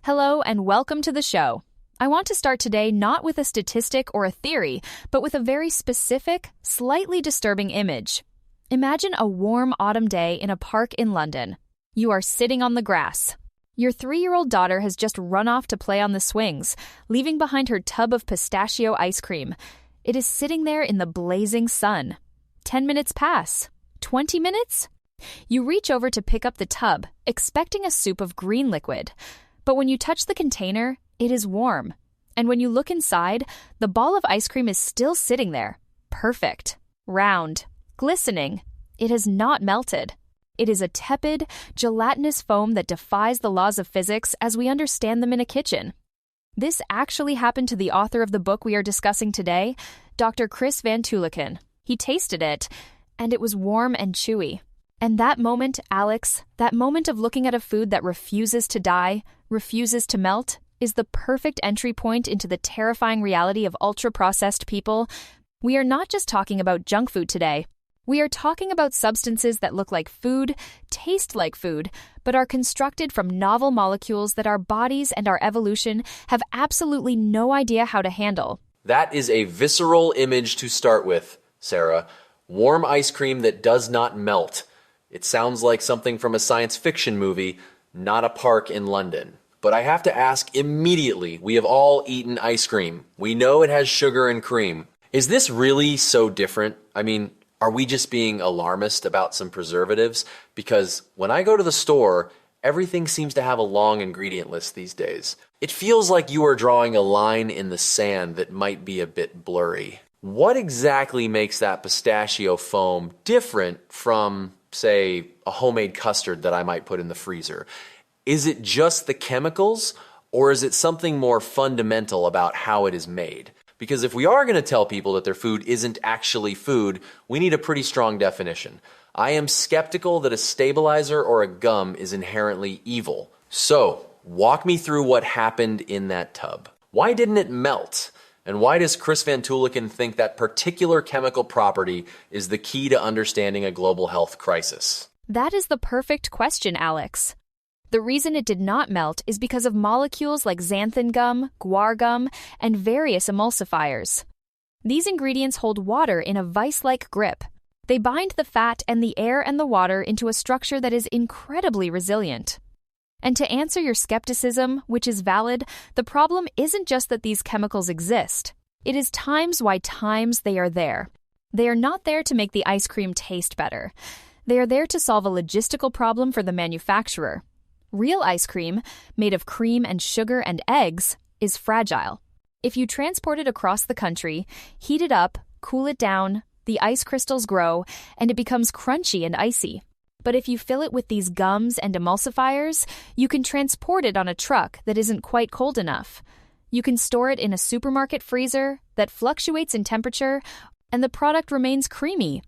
Hello and welcome to the show. I want to start today not with a statistic or a theory, but with a very specific, slightly disturbing image. Imagine a warm autumn day in a park in London. You are sitting on the grass. Your 3-year-old daughter has just run off to play on the swings, leaving behind her tub of pistachio ice cream. It is sitting there in the blazing sun. 10 minutes pass. 20 minutes? You reach over to pick up the tub, expecting a soup of green liquid. But when you touch the container, it is warm. And when you look inside, the ball of ice cream is still sitting there. Perfect. Round. Glistening. It has not melted. It is a tepid, gelatinous foam that defies the laws of physics as we understand them in a kitchen. This actually happened to the author of the book we are discussing today, Dr. Chris van Tulleken. He tasted it, and it was warm and chewy. And that moment, Alex, that moment of looking at a food that refuses to die, refuses to melt, is the perfect entry point into the terrifying reality of ultra-processed people. We are not just talking about junk food today. We are talking about substances that look like food, taste like food, but are constructed from novel molecules that our bodies and our evolution have absolutely no idea how to handle. That is a visceral image to start with, Sarah. Warm ice cream that does not melt. It sounds like something from a science fiction movie, not a park in London. But I have to ask immediately, we have all eaten ice cream. We know it has sugar and cream. Is this really so different? I mean, are we just being alarmist about some preservatives? Because when I go to the store, everything seems to have a long ingredient list these days. It feels like you are drawing a line in the sand that might be a bit blurry. What exactly makes that pistachio foam different from, say, a homemade custard that I might put in the freezer? Is it just the chemicals, or is it something more fundamental about how it is made? Because if we are going to tell people that their food isn't actually food, we need a pretty strong definition. I am skeptical that a stabilizer or a gum is inherently evil. So, walk me through what happened in that tub. Why didn't it melt? And why does Chris van Tulleken think that particular chemical property is the key to understanding a global health crisis? That is the perfect question, Alex. The reason it did not melt is because of molecules like xanthan gum, guar gum, and various emulsifiers. These ingredients hold water in a vice-like grip. They bind the fat and the air and the water into a structure that is incredibly resilient. And to answer your skepticism, which is valid, the problem isn't just that these chemicals exist. It is times why times they are there. They are not there to make the ice cream taste better. They are there to solve a logistical problem for the manufacturer. Real ice cream, made of cream and sugar and eggs, is fragile. If you transport it across the country, heat it up, cool it down, the ice crystals grow, and it becomes crunchy and icy. But if you fill it with these gums and emulsifiers, you can transport it on a truck that isn't quite cold enough. You can store it in a supermarket freezer that fluctuates in temperature, and the product remains creamy.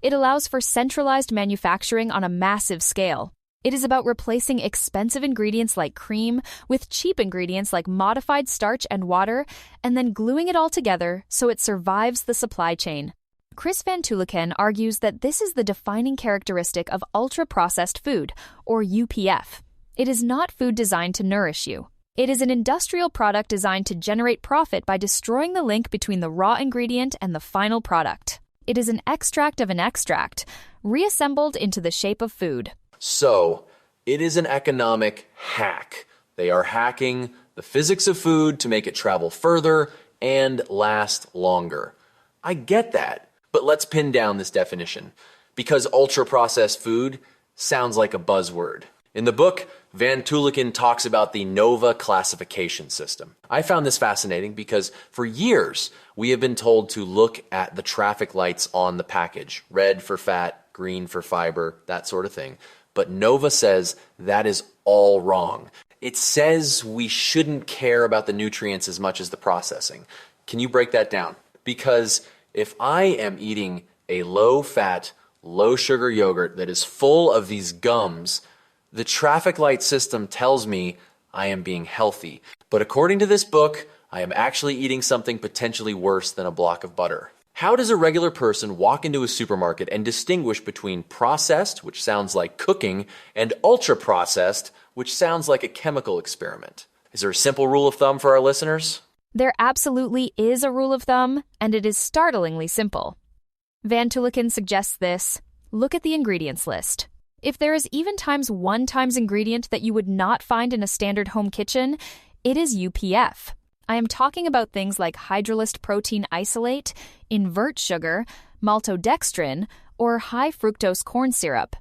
It allows for centralized manufacturing on a massive scale. It is about replacing expensive ingredients like cream with cheap ingredients like modified starch and water, and then gluing it all together so it survives the supply chain. Chris van Tulleken argues that this is the defining characteristic of ultra-processed food, or UPF. It is not food designed to nourish you. It is an industrial product designed to generate profit by destroying the link between the raw ingredient and the final product. It is an extract of an extract, reassembled into the shape of food. So, it is an economic hack. They are hacking the physics of food to make it travel further and last longer. I get that, but let's pin down this definition, because ultra-processed food sounds like a buzzword. In the book, Van Tulleken talks about the NOVA classification system. I found this fascinating because for years, we have been told to look at the traffic lights on the package. Red for fat, green for fiber, that sort of thing. But NOVA says that is all wrong. It says we shouldn't care about the nutrients as much as the processing. Can you break that down? Because if I am eating a low-fat, low-sugar yogurt that is full of these gums, the traffic light system tells me I am being healthy. But according to this book, I am actually eating something potentially worse than a block of butter. How does a regular person walk into a supermarket and distinguish between processed, which sounds like cooking, and ultra-processed, which sounds like a chemical experiment? Is there a simple rule of thumb for our listeners? There absolutely is a rule of thumb, and it is startlingly simple. Van Tulleken suggests this. Look at the ingredients list. If there is even times 1 times ingredient that you would not find in a standard home kitchen, it is UPF. I am talking about things like hydrolyzed protein isolate, invert sugar, maltodextrin, or high fructose corn syrup.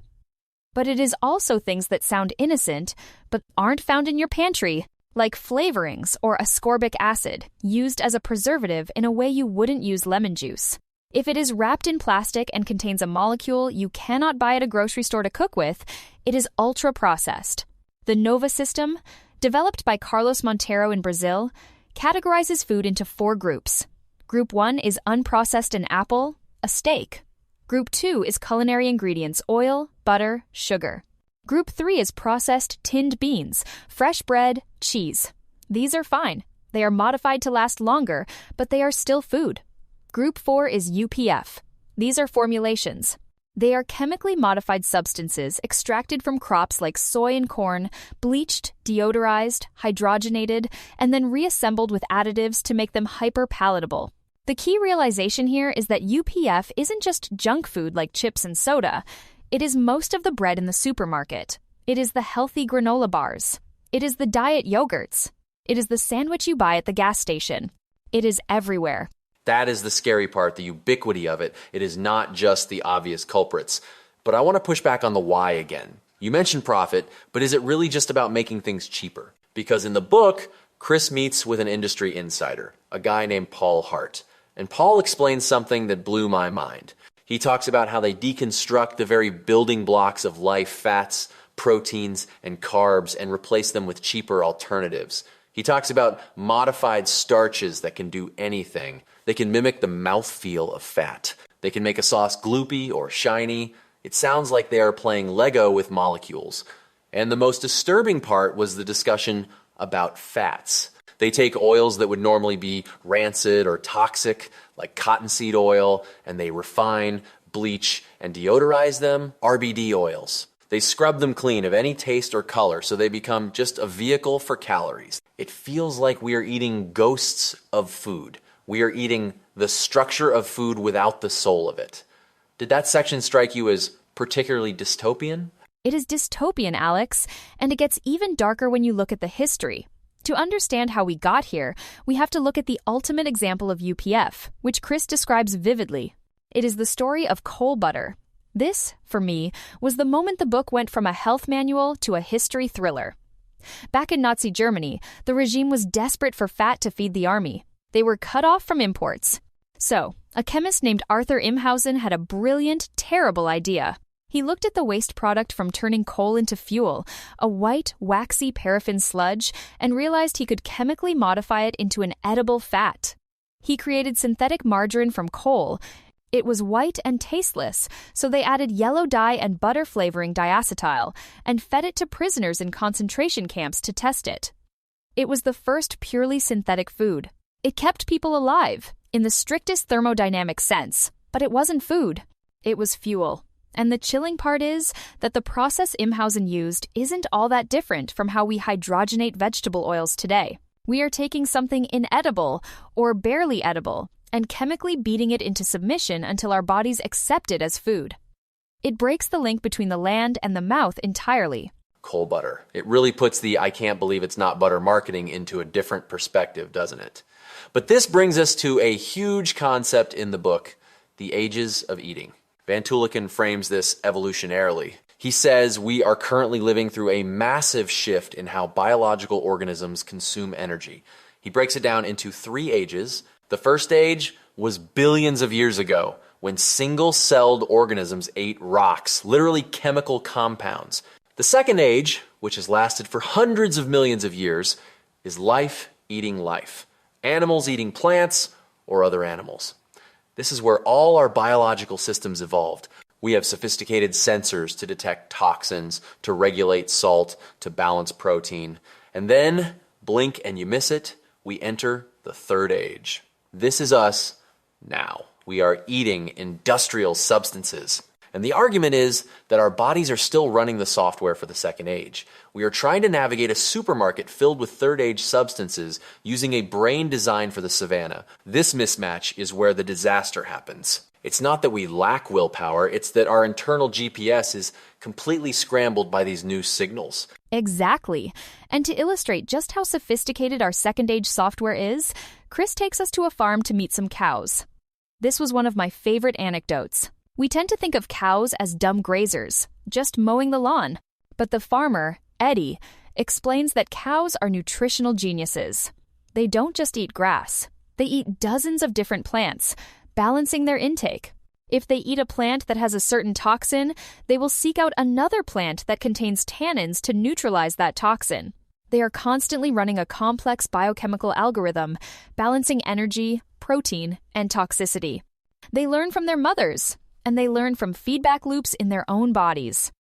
But it is also things that sound innocent, but aren't found in your pantry, like flavorings or ascorbic acid, used as a preservative in a way you wouldn't use lemon juice. If it is wrapped in plastic and contains a molecule you cannot buy at a grocery store to cook with, it is ultra-processed. The NOVA system, developed by Carlos Monteiro in Brazil, categorizes food into 4 groups. Group 1 is unprocessed an apple, a steak. Group 2 is culinary ingredients, oil, butter, sugar. Group 3 is processed tinned beans, fresh bread, cheese. These are fine. They are modified to last longer, but they are still food. Group 4 is UPF. These are formulations. They are chemically modified substances extracted from crops like soy and corn, bleached, deodorized, hydrogenated, and then reassembled with additives to make them hyper-palatable. The key realization here is that UPF isn't just junk food like chips and soda. It is most of the bread in the supermarket. It is the healthy granola bars. It is the diet yogurts. It is the sandwich you buy at the gas station. It is everywhere. That is the scary part, the ubiquity of it. It is not just the obvious culprits. But I want to push back on the why again. You mentioned profit, but is it really just about making things cheaper? Because in the book, Chris meets with an industry insider, a guy named Paul Hart. And Paul explains something that blew my mind. He talks about how they deconstruct the very building blocks of life, fats, proteins, and carbs, and replace them with cheaper alternatives. He talks about modified starches that can do anything. They can mimic the mouthfeel of fat. They can make a sauce gloopy or shiny. It sounds like they are playing Lego with molecules. And the most disturbing part was the discussion about fats. They take oils that would normally be rancid or toxic, like cottonseed oil, and they refine, bleach, and deodorize them, RBD oils. They scrub them clean of any taste or color so they become just a vehicle for calories. It feels like we are eating ghosts of food. We are eating the structure of food without the soul of it. Did that section strike you as particularly dystopian? It is dystopian, Alex, and it gets even darker when you look at the history. To understand how we got here, we have to look at the ultimate example of UPF, which Chris describes vividly. It is the story of coal butter. This, for me, was the moment the book went from a health manual to a history thriller. Back in Nazi Germany, the regime was desperate for fat to feed the army. They were cut off from imports. So, a chemist named Arthur Imhausen had a brilliant, terrible idea. He looked at the waste product from turning coal into fuel, a white, waxy paraffin sludge, and realized he could chemically modify it into an edible fat. He created synthetic margarine from coal. It was white and tasteless, so they added yellow dye and butter flavoring diacetyl and fed it to prisoners in concentration camps to test it. It was the first purely synthetic food. It kept people alive, in the strictest thermodynamic sense, but it wasn't food. It was fuel. And the chilling part is that the process Imhausen used isn't all that different from how we hydrogenate vegetable oils today. We are taking something inedible, or barely edible, and chemically beating it into submission until our bodies accept it as food. It breaks the link between the land and the mouth entirely. Coal butter. It really puts the I can't believe it's not butter marketing into a different perspective, doesn't it? But this brings us to a huge concept in the book, the ages of eating. Van Tulleken frames this evolutionarily. He says we are currently living through a massive shift in how biological organisms consume energy. He breaks it down into 3 ages. The first age was billions of years ago, when single-celled organisms ate rocks, literally chemical compounds. The second age, which has lasted for hundreds of millions of years, is life eating life. Animals eating plants or other animals. This is where all our biological systems evolved. We have sophisticated sensors to detect toxins, to regulate salt, to balance protein. And then, blink and you miss it, we enter the third age. This is us now. We are eating industrial substances. And the argument is that our bodies are still running the software for the second age. We are trying to navigate a supermarket filled with third age substances using a brain designed for the savannah. This mismatch is where the disaster happens. It's not that we lack willpower, it's that our internal GPS is completely scrambled by these new signals. Exactly. And to illustrate just how sophisticated our second age software is, Chris takes us to a farm to meet some cows. This was one of my favorite anecdotes. We tend to think of cows as dumb grazers, just mowing the lawn. But the farmer, Eddie, explains that cows are nutritional geniuses. They don't just eat grass. They eat dozens of different plants, balancing their intake. If they eat a plant that has a certain toxin, they will seek out another plant that contains tannins to neutralize that toxin. They are constantly running a complex biochemical algorithm, balancing energy, protein, and toxicity. They learn from their mothers, and they learn from feedback loops in their own bodies.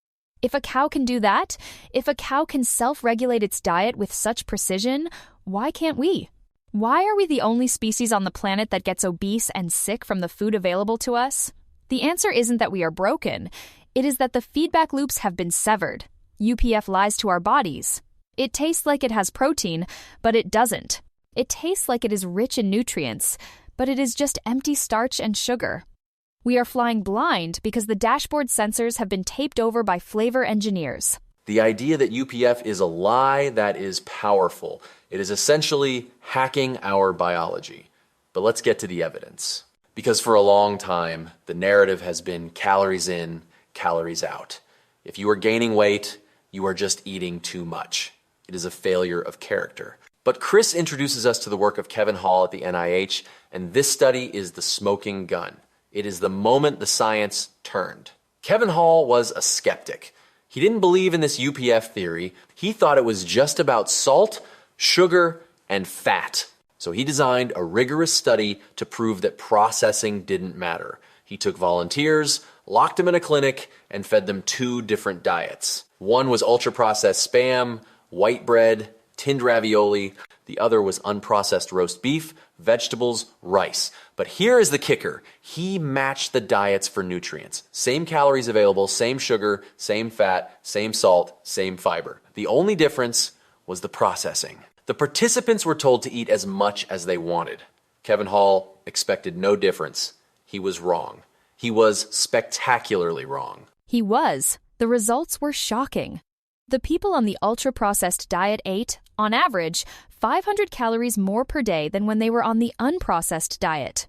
If a cow can do that, if a cow can self-regulate its diet with such precision, why can't we? Why are we the only species on the planet that gets obese and sick from the food available to us? The answer isn't that we are broken. It is that the feedback loops have been severed. UPF lies to our bodies. It tastes like it has protein, but it doesn't. It tastes like it is rich in nutrients, but it is just empty starch and sugar. We are flying blind because the dashboard sensors have been taped over by flavor engineers. The idea that UPF is a lie that is powerful. It is essentially hacking our biology. But let's get to the evidence. Because for a long time, the narrative has been calories in, calories out. If you are gaining weight, you are just eating too much. It is a failure of character. But Chris introduces us to the work of Kevin Hall at the NIH, and this study is the smoking gun. It is the moment the science turned. Kevin Hall was a skeptic. He didn't believe in this UPF theory. He thought it was just about salt, sugar, and fat. So he designed a rigorous study to prove that processing didn't matter. He took volunteers, locked them in a clinic, and fed them 2 different diets. One was ultra-processed Spam, white bread, tinned ravioli. The other was unprocessed roast beef, vegetables, rice. But here is the kicker. He matched the diets for nutrients. Same calories available, same sugar, same fat, same salt, same fiber. The only difference was the processing. The participants were told to eat as much as they wanted. Kevin Hall expected no difference. He was wrong. He was spectacularly wrong. He was. The results were shocking. The people on the ultra-processed diet ate, on average, 500 calories more per day than when they were on the unprocessed diet.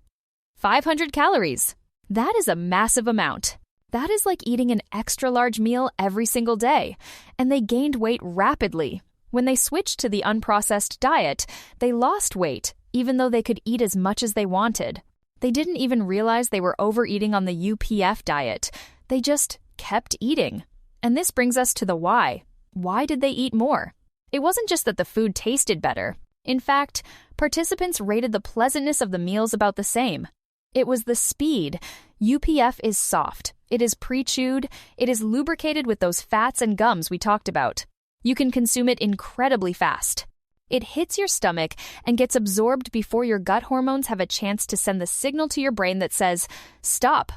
500 calories. That is a massive amount. That is like eating an extra-large meal every single day, and they gained weight rapidly. When they switched to the unprocessed diet, they lost weight, even though they could eat as much as they wanted. They didn't even realize they were overeating on the UPF diet. They just kept eating. And this brings us to the why. Why did they eat more? It wasn't just that the food tasted better. In fact, participants rated the pleasantness of the meals about the same. It was the speed. UPF is soft. It is pre-chewed. It is lubricated with those fats and gums we talked about. You can consume it incredibly fast. It hits your stomach and gets absorbed before your gut hormones have a chance to send the signal to your brain that says, "Stop.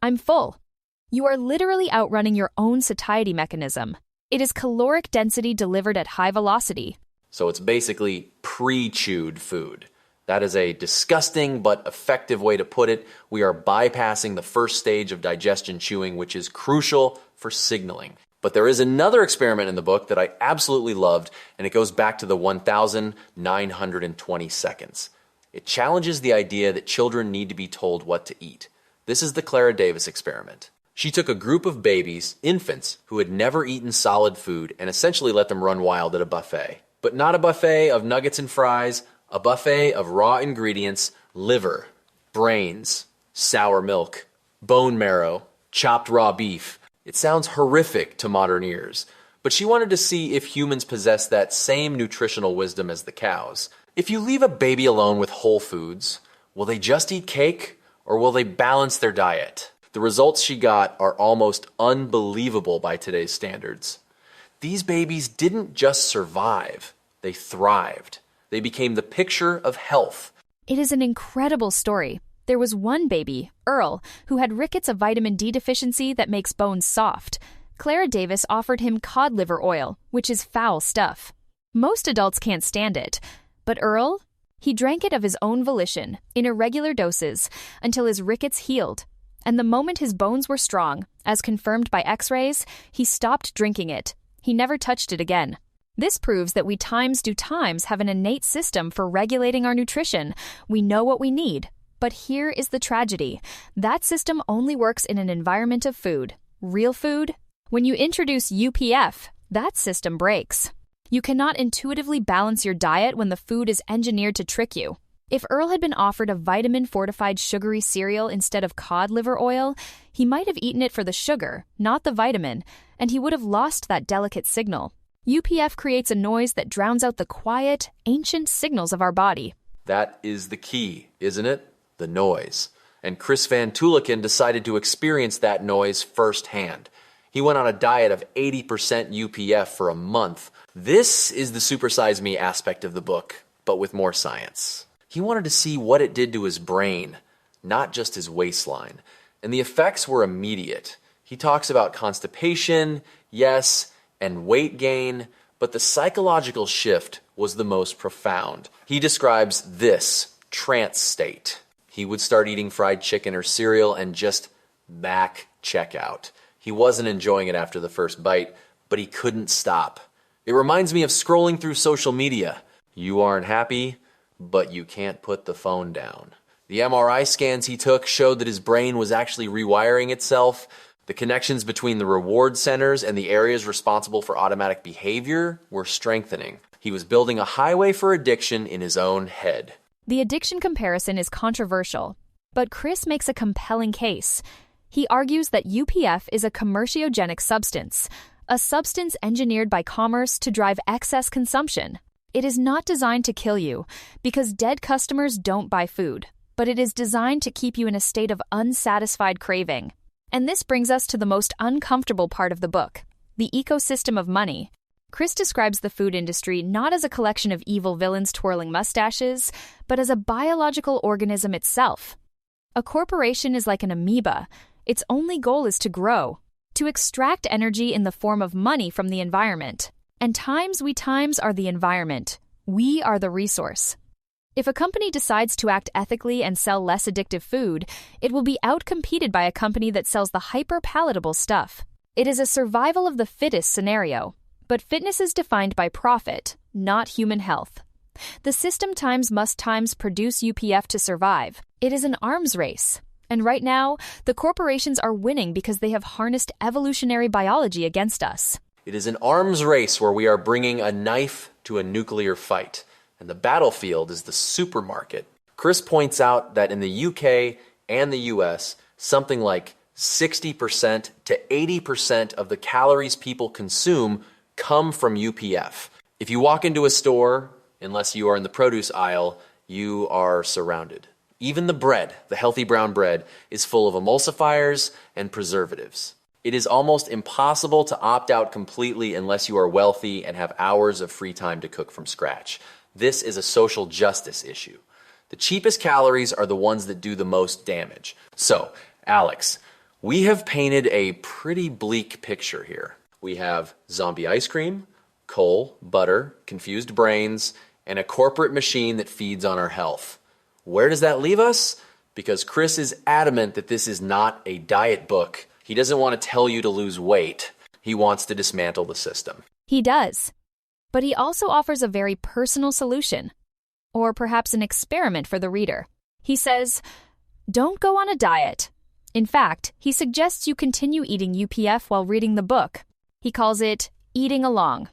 I'm full." You are literally outrunning your own satiety mechanism. It is caloric density delivered at high velocity. So it's basically pre-chewed food. That is a disgusting but effective way to put it. We are bypassing the first stage of digestion chewing, which is crucial for signaling. But there is another experiment in the book that I absolutely loved, and it goes back to the 1,920 seconds. It challenges the idea that children need to be told what to eat. This is the Clara Davis experiment. She took a group of babies, infants, who had never eaten solid food and essentially let them run wild at a buffet. But not a buffet of nuggets and fries, a buffet of raw ingredients, liver, brains, sour milk, bone marrow, chopped raw beef. It sounds horrific to modern ears, but she wanted to see if humans possess that same nutritional wisdom as the cows. If you leave a baby alone with whole foods, will they just eat cake or will they balance their diet? The results she got are almost unbelievable by today's standards. These babies didn't just survive, they thrived. They became the picture of health. It is an incredible story. There was one baby, Earl, who had rickets, a vitamin D deficiency that makes bones soft. Clara Davis offered him cod liver oil, which is foul stuff. Most adults can't stand it. But Earl? He drank it of his own volition, in irregular doses, until his rickets healed. And the moment his bones were strong, as confirmed by x-rays, he stopped drinking it. He never touched it again. This proves that we times have an innate system for regulating our nutrition. We know what we need. But here is the tragedy. That system only works in an environment of food. Real food? When you introduce UPF, that system breaks. You cannot intuitively balance your diet when the food is engineered to trick you. If Earl had been offered a vitamin-fortified sugary cereal instead of cod liver oil, he might have eaten it for the sugar, not the vitamin, and he would have lost that delicate signal. UPF creates a noise that drowns out the quiet, ancient signals of our body. That is the key, isn't it? The noise. And Chris van Tulleken decided to experience that noise firsthand. He went on a diet of 80% UPF for a month. This is the Supersize Me aspect of the book, but with more science. He wanted to see what it did to his brain, not just his waistline. And the effects were immediate. He talks about constipation, yes, and weight gain, but the psychological shift was the most profound. He describes this trance state. He would start eating fried chicken or cereal and just check out. He wasn't enjoying it after the first bite, but he couldn't stop. It reminds me of scrolling through social media. You aren't happy, but you can't put the phone down. The MRI scans he took showed that his brain was actually rewiring itself. The connections between the reward centers and the areas responsible for automatic behavior were strengthening. He was building a highway for addiction in his own head. The addiction comparison is controversial, but Chris makes a compelling case. He argues that UPF is a commerciogenic substance, a substance engineered by commerce to drive excess consumption. It is not designed to kill you, because dead customers don't buy food, but it is designed to keep you in a state of unsatisfied craving. And this brings us to the most uncomfortable part of the book, the ecosystem of money. Chris describes the food industry not as a collection of evil villains twirling mustaches, but as a biological organism itself. A corporation is like an amoeba. Its only goal is to grow, to extract energy in the form of money from the environment. And we are the environment. We are the resource. If a company decides to act ethically and sell less addictive food, it will be outcompeted by a company that sells the hyper-palatable stuff. It is a survival of the fittest scenario. But fitness is defined by profit, not human health. The system must produce UPF to survive. It is an arms race. And right now, the corporations are winning because they have harnessed evolutionary biology against us. It is an arms race where we are bringing a knife to a nuclear fight. And the battlefield is the supermarket. Chris points out that in the UK and the US, something like 60% to 80% of the calories people consume come from UPF. If you walk into a store, unless you are in the produce aisle, you are surrounded. Even the bread, the healthy brown bread, is full of emulsifiers and preservatives. It is almost impossible to opt out completely unless you are wealthy and have hours of free time to cook from scratch. This is a social justice issue. The cheapest calories are the ones that do the most damage. So, Alex, we have painted a pretty bleak picture here. We have zombie ice cream, coal, butter, confused brains, and a corporate machine that feeds on our health. Where does that leave us? Because Chris is adamant that this is not a diet book. He doesn't want to tell you to lose weight. He wants to dismantle the system. He does. But he also offers a very personal solution, or perhaps an experiment for the reader. He says, don't go on a diet. In fact, he suggests you continue eating UPF while reading the book. He calls it eating along.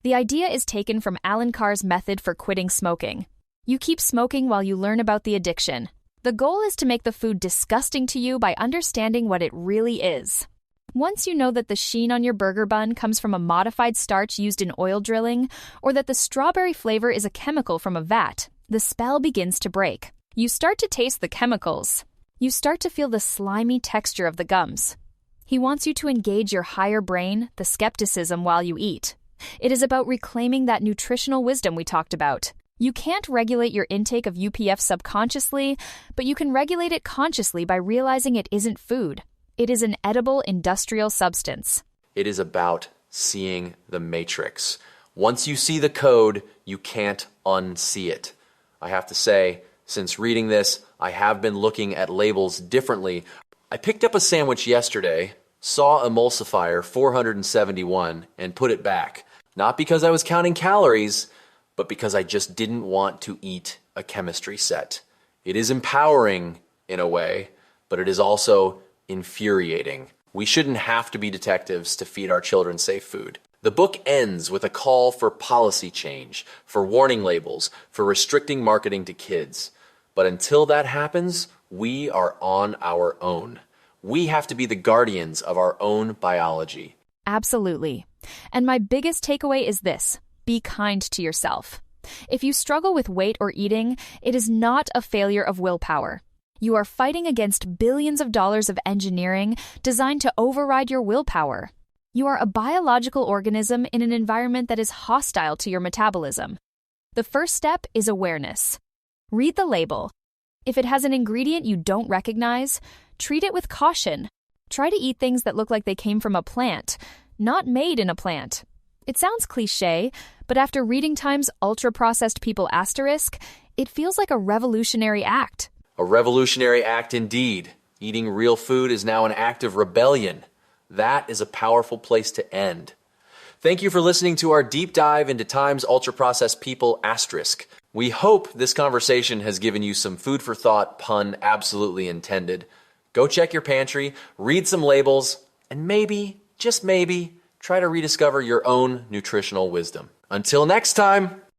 The idea is taken from Alan Carr's method for quitting smoking. You keep smoking while you learn about the addiction. The goal is to make the food disgusting to you by understanding what it really is. Once you know that the sheen on your burger bun comes from a modified starch used in oil drilling, or that the strawberry flavor is a chemical from a vat, the spell begins to break. You start to taste the chemicals. You start to feel the slimy texture of the gums. He wants you to engage your higher brain, the skepticism, while you eat. It is about reclaiming that nutritional wisdom we talked about. You can't regulate your intake of UPF subconsciously, but you can regulate it consciously by realizing it isn't food. It is an edible industrial substance. It is about seeing the matrix. Once you see the code, you can't unsee it. I have to say, since reading this, I have been looking at labels differently. I picked up a sandwich yesterday, saw emulsifier 471, and put it back. Not because I was counting calories, but because I just didn't want to eat a chemistry set. It is empowering in a way, but it is also infuriating. We shouldn't have to be detectives to feed our children safe food. The book ends with a call for policy change, for warning labels, for restricting marketing to kids. But until that happens, we are on our own. We have to be the guardians of our own biology. Absolutely. And my biggest takeaway is this: be kind to yourself. If you struggle with weight or eating, it is not a failure of willpower. You are fighting against billions of dollars of engineering designed to override your willpower. You are a biological organism in an environment that is hostile to your metabolism. The first step is awareness. Read the label. If it has an ingredient you don't recognize, treat it with caution. Try to eat things that look like they came from a plant, not made in a plant. It sounds cliché, but after reading Time's ultra-processed people asterisk, it feels like a revolutionary act. A revolutionary act indeed. Eating real food is now an act of rebellion. That is a powerful place to end. Thank you for listening to our deep dive into Time's ultra-processed people asterisk. We hope this conversation has given you some food for thought, pun absolutely intended. Go check your pantry, read some labels, and maybe, just maybe, try to rediscover your own nutritional wisdom. Until next time!